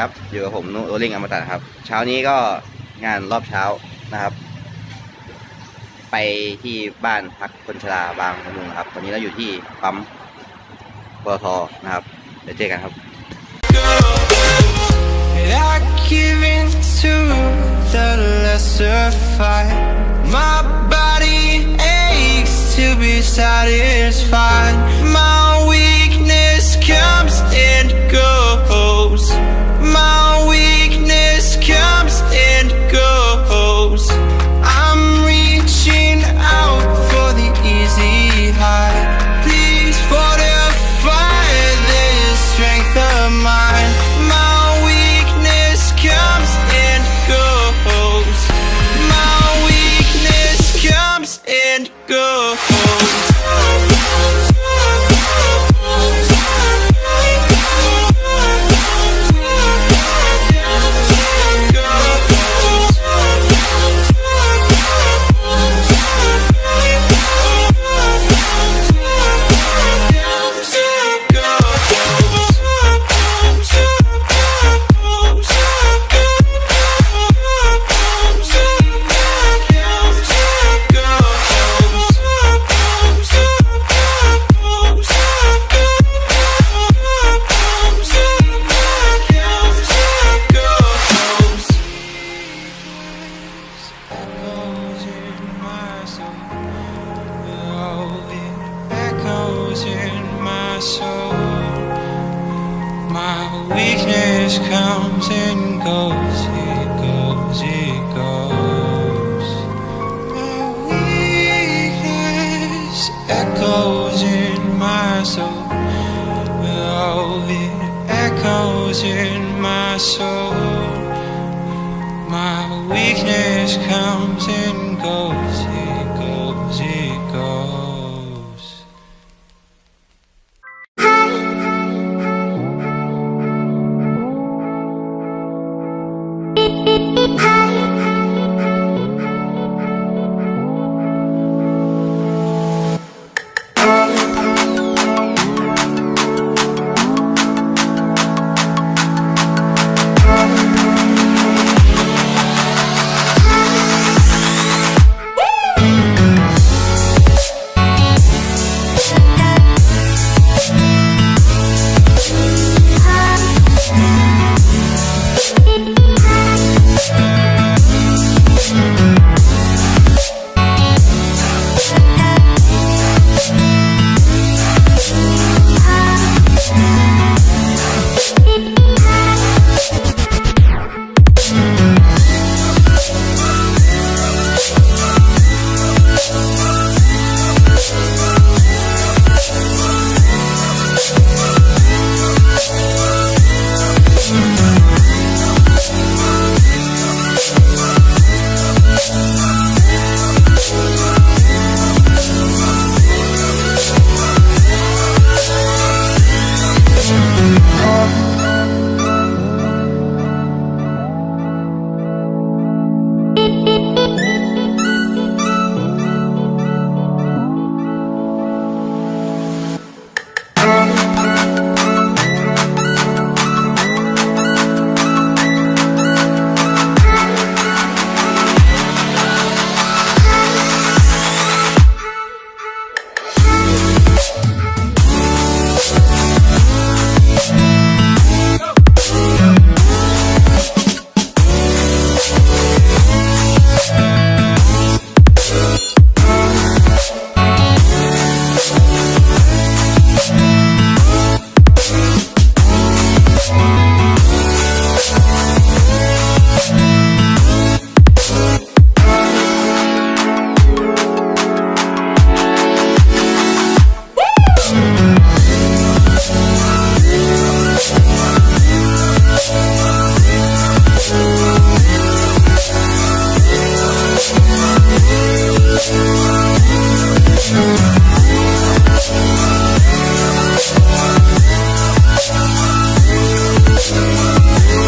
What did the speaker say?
ครับอยู่กับผมนุโรลิ่งอมตะครับเช้านี้ก็งานรอบเช้านะครับไปที่บ้านพักคนชราบางละมุงครับตอนนี้เราอยู่ที่ปั๊มปตทนะครับเดี๋ยวเจอกันครับSatisfied. My weakness comes and goes. My weakness comes and goes. I'm reaching out for the easy high. Please fortify this strength of mine. My weakness comes and goes. My weakness comes and goes. My weakness comes and goes, it goes, it goes. My weakness echoes in my soul. Oh, it echoes in my soul. My weakness comes and